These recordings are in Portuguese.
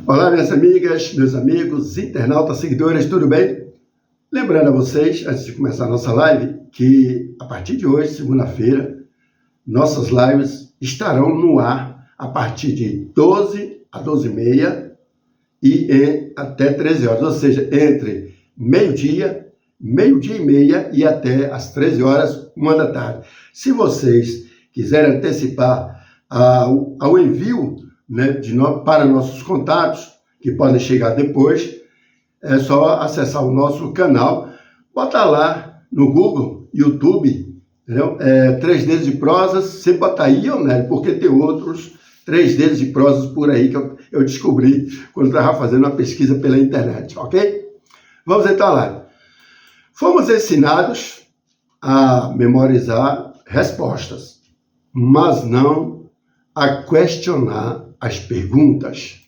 Olá, minhas amigas, meus amigos, internautas, seguidores, tudo bem? Lembrando a vocês, antes de começar a nossa live, que a partir de hoje, segunda-feira, nossas lives estarão no ar a partir de 12 a 12h30 e até 13 horas, ou seja, entre meio-dia e meia e até as 13 horas, 1 da tarde. Se vocês quiserem antecipar ao envio, né, para nossos contatos, que podem chegar depois, é só acessar o nosso canal, botar lá no Google, YouTube, entendeu? 3 Dedos de Prosas, você bota aí, né, porque tem outros 3 Dedos de Prosas por aí que eu descobri quando estava fazendo uma pesquisa pela internet, ok? Vamos então lá. Fomos ensinados a memorizar respostas, mas não a questionar as perguntas.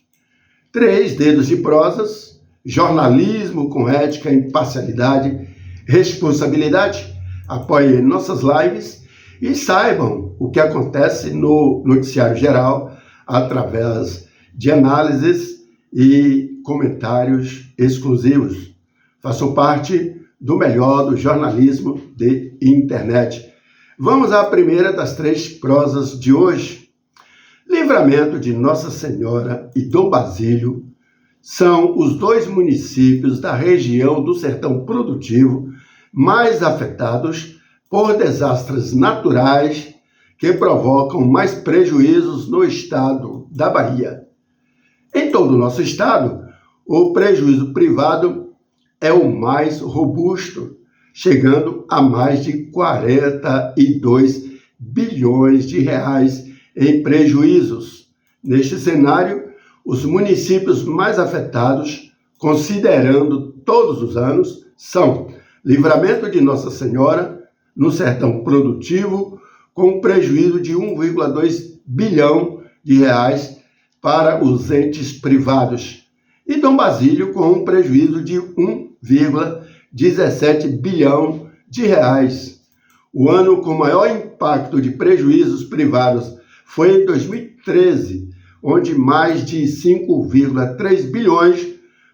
3 Dedos de Prosas, jornalismo com ética, imparcialidade, responsabilidade. Apoiem nossas lives e saibam o que acontece no noticiário geral através de análises e comentários exclusivos. Façam parte do melhor do jornalismo de internet. Vamos à primeira das 3 prosas de hoje. Livramento de Nossa Senhora e Dom Basílio são os 2 municípios da região do Sertão Produtivo mais afetados por desastres naturais que provocam mais prejuízos no estado da Bahia. Em todo o nosso estado, o prejuízo privado é o mais robusto, chegando a mais de 42 bilhões de reais em prejuízos. Neste cenário, os municípios mais afetados, considerando todos os anos, são Livramento de Nossa Senhora, no Sertão Produtivo, com prejuízo de 1,2 bilhão de reais para os entes privados, e Dom Basílio com um prejuízo de 1,17 bilhão de reais. O ano com maior impacto de prejuízos privados foi em 2013, onde mais de 5,3 bilhões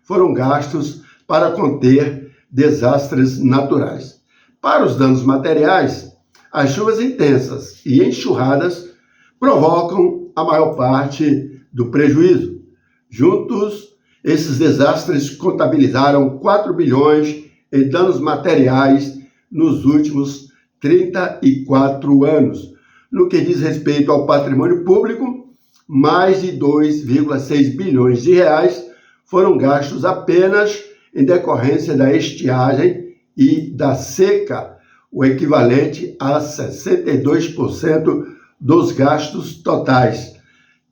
foram gastos para conter desastres naturais. Para os danos materiais, as chuvas intensas e enxurradas provocam a maior parte do prejuízo. Juntos, esses desastres contabilizaram 4 bilhões em danos materiais nos últimos 34 anos. No que diz respeito ao patrimônio público, mais de 2,6 bilhões de reais foram gastos apenas em decorrência da estiagem e da seca, o equivalente a 62% dos gastos totais.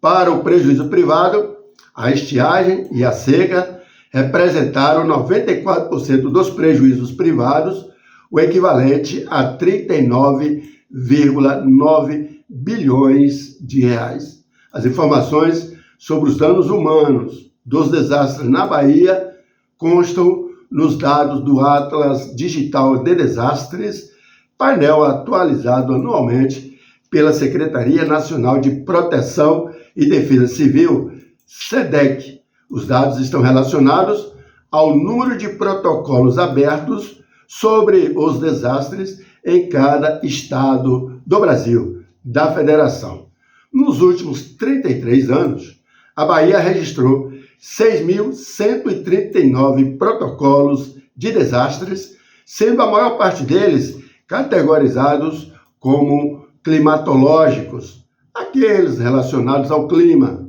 Para o prejuízo privado, a estiagem e a seca representaram 94% dos prejuízos privados, o equivalente a 39,9 bilhões de reais. As informações sobre os danos humanos dos desastres na Bahia constam nos dados do Atlas Digital de Desastres, painel atualizado anualmente pela Secretaria Nacional de Proteção e Defesa Civil, SEDEC. Os dados estão relacionados ao número de protocolos abertos sobre os desastres em cada estado do Brasil, da Federação. Nos últimos 33 anos, a Bahia registrou 6.139 protocolos de desastres, sendo a maior parte deles categorizados como climatológicos, aqueles relacionados ao clima.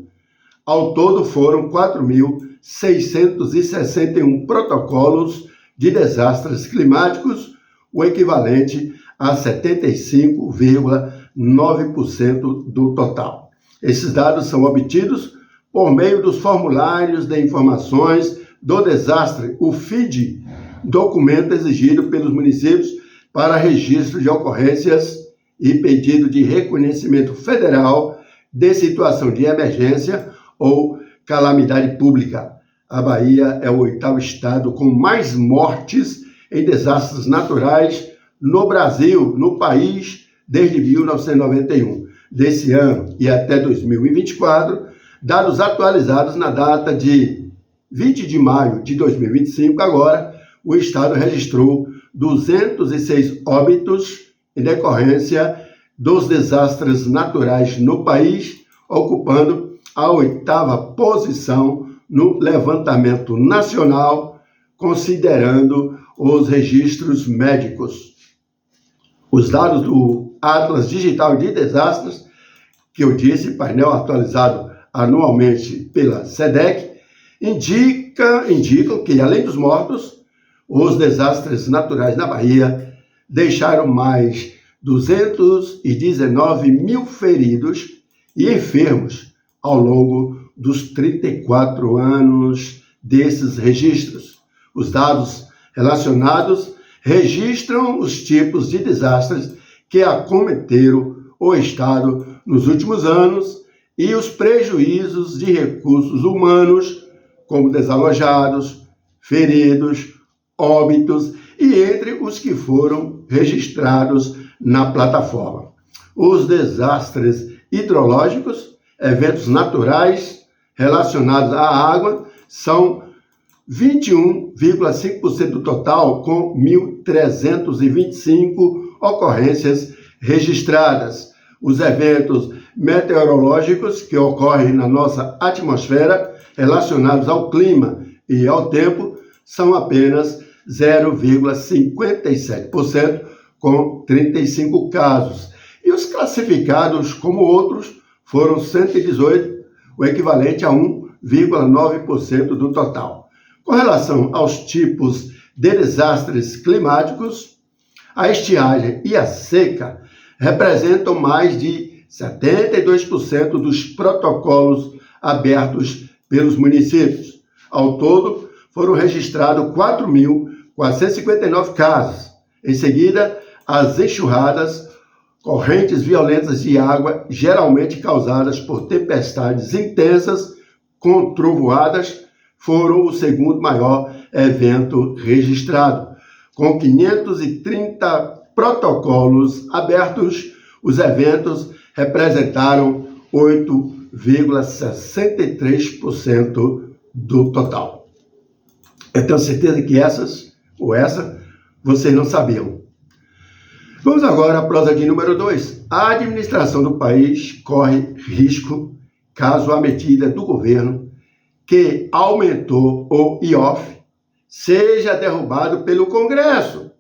Ao todo foram 4.661 protocolos de desastres climáticos, o equivalente a 75,9% do total. Esses dados são obtidos por meio dos formulários de informações do desastre, o FID, documento exigido pelos municípios para registro de ocorrências e pedido de reconhecimento federal de situação de emergência ou calamidade pública. A Bahia é o 8º estado com mais mortes em desastres naturais no Brasil, no país, desde 1991. Desse ano e até 2024, dados atualizados na data de 20 de maio de 2025, agora o Estado registrou 206 óbitos em decorrência dos desastres naturais no país, ocupando a 8ª posição no levantamento nacional, considerando os registros médicos. Os dados do Atlas Digital de Desastres, que eu disse, painel atualizado anualmente pela SEDEC, indicam que, além dos mortos, os desastres naturais na Bahia deixaram mais 219 mil feridos e enfermos ao longo dos 34 anos desses registros. Os dados relacionados registram os tipos de desastres que acometeram o Estado nos últimos anos e os prejuízos de recursos humanos, como desalojados, feridos, óbitos e entre os que foram registrados na plataforma. Os desastres hidrológicos, eventos naturais relacionados à água, são 21,5% do total, com 1.325 ocorrências registradas. Os eventos meteorológicos que ocorrem na nossa atmosfera, relacionados ao clima e ao tempo, são apenas 0,57%, com 35 casos. E os classificados como outros foram 118, o equivalente a 1,9% do total. Com relação aos tipos de desastres climáticos, a estiagem e a seca representam mais de 72% dos protocolos abertos pelos municípios. Ao todo, foram registrados 4.459 casos. Em seguida, as enxurradas, correntes violentas de água, geralmente causadas por tempestades intensas com trovoadas, foram o segundo maior evento registrado. Com 530 protocolos abertos, os eventos representaram 8,63% do total. Eu tenho certeza que essa vocês não sabiam. Vamos agora à prosa de número 2. A administração do país corre risco caso a medida do governo que aumentou o IOF seja derrubado pelo Congresso.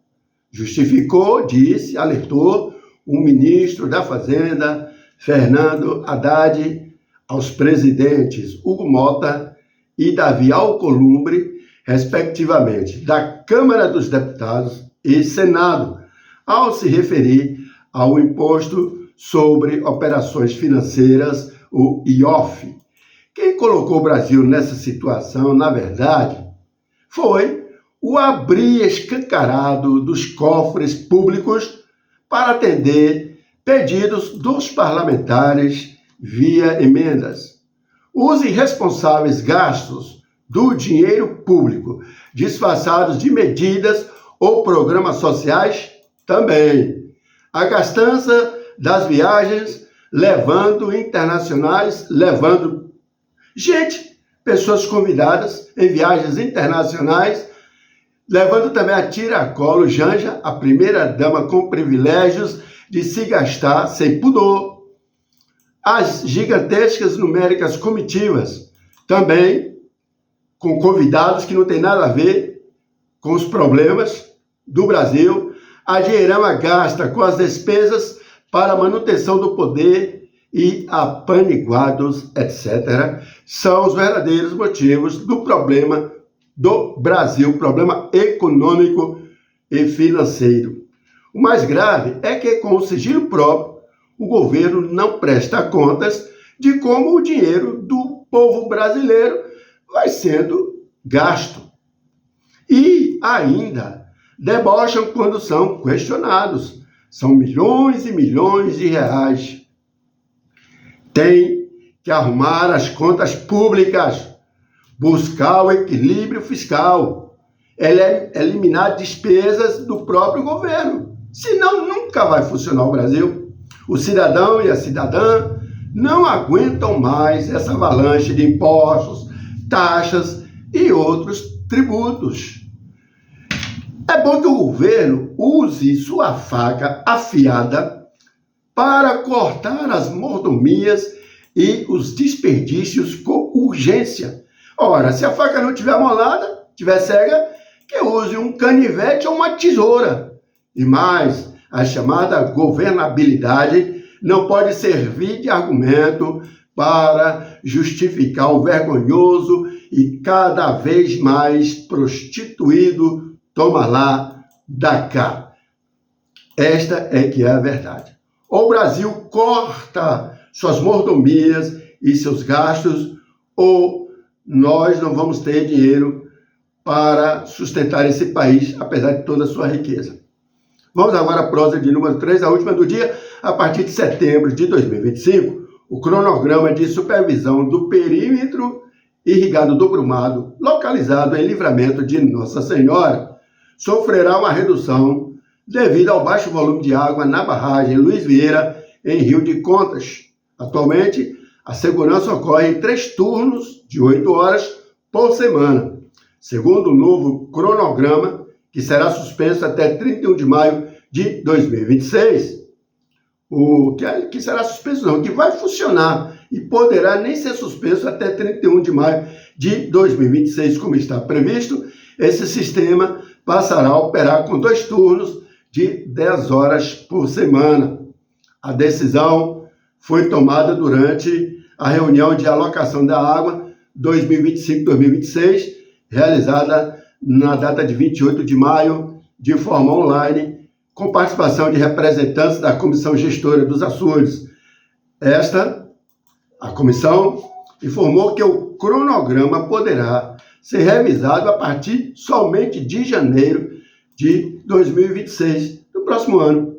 Justificou, disse, alertou o ministro da Fazenda, Fernando Haddad, aos presidentes Hugo Mota e Davi Alcolumbre, respectivamente, da Câmara dos Deputados e Senado, ao se referir ao Imposto sobre Operações Financeiras, o IOF. Quem colocou o Brasil nessa situação, na verdade, foi o abrir escancarado dos cofres públicos para atender pedidos dos parlamentares via emendas. Os irresponsáveis gastos do dinheiro público, disfarçados de medidas ou programas sociais, também. A gastança das viagens, levando pessoas convidadas em viagens internacionais, levando também a tiracolo Janja, a primeira-dama com privilégios de se gastar sem pudor. As gigantescas numéricas comitivas, também com convidados que não tem nada a ver com os problemas do Brasil. A dinheirama gasta com as despesas para a manutenção do poder e apaniguados, etc., são os verdadeiros motivos do problema do Brasil, problema econômico e financeiro. O mais grave é que, com o sigilo próprio, o governo não presta contas de como o dinheiro do povo brasileiro vai sendo gasto. E ainda debocham quando são questionados. São milhões e milhões de reais. Tem que arrumar as contas públicas, buscar o equilíbrio fiscal, eliminar despesas do próprio governo. Senão, nunca vai funcionar o Brasil. O cidadão e a cidadã não aguentam mais essa avalanche de impostos, taxas e outros tributos. É bom que o governo use sua faca afiada para cortar as mordomias e os desperdícios com urgência. Ora, se a faca não estiver amolada, estiver cega, que use um canivete ou uma tesoura. E mais, a chamada governabilidade não pode servir de argumento para justificar o vergonhoso e cada vez mais prostituído toma lá, dá cá. Esta é que é a verdade. Ou o Brasil corta suas mordomias e seus gastos, ou nós não vamos ter dinheiro para sustentar esse país, apesar de toda a sua riqueza. Vamos agora à prosa de número 3, a última do dia. A partir de setembro de 2025, o cronograma de supervisão do perímetro irrigado do Brumado, localizado em Livramento de Nossa Senhora, sofrerá uma redução devido ao baixo volume de água na barragem Luiz Vieira, em Rio de Contas. Atualmente, a segurança ocorre em 3 turnos de 8 horas por semana. Segundo o novo cronograma, que será suspenso até 31 de maio de 2026, que será suspenso não, que vai funcionar e poderá nem ser suspenso até 31 de maio de 2026, como está previsto, esse sistema passará a operar com 2 turnos de 10 horas por semana. A decisão foi tomada durante a reunião de alocação da água 2025-2026, realizada na data de 28 de maio, de forma online, com participação de representantes da Comissão Gestora dos Açudes. A comissão informou que o cronograma poderá ser revisado a partir somente de janeiro de 2026, do próximo ano,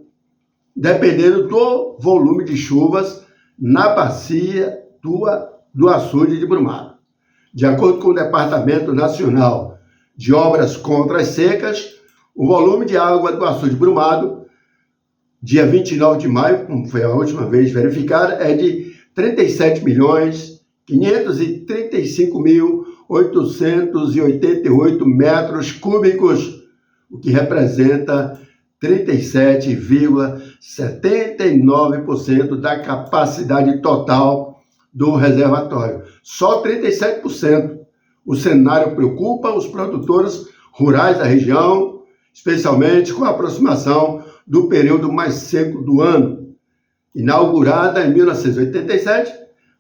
dependendo do volume de chuvas na bacia do açude de Brumado. De acordo com o Departamento Nacional de Obras contra as Secas, o volume de água do açude de Brumado, dia 29 de maio, como foi a última vez verificada, é de 37.535.888 metros cúbicos, o que representa 37,79% da capacidade total do reservatório. Só 37%. O cenário preocupa os produtores rurais da região, especialmente com a aproximação do período mais seco do ano. Inaugurada em 1987,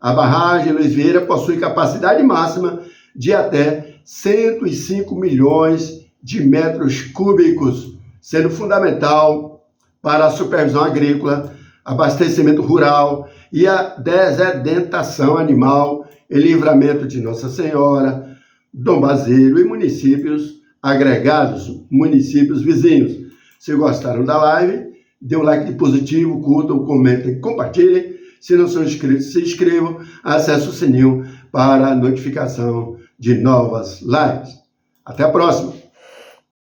a barragem Luiz Vieira possui capacidade máxima de até 105 milhões de metros cúbicos, sendo fundamental para a supervisão agrícola, abastecimento rural e a desedentação animal em Livramento de Nossa Senhora, Dom Basílio e municípios agregados, municípios vizinhos. Se gostaram da live, dê um like de positivo, curtam, comentem, compartilhem. Se não são inscritos, se inscrevam, acesse o sininho para notificação de novas lives. Até a próxima!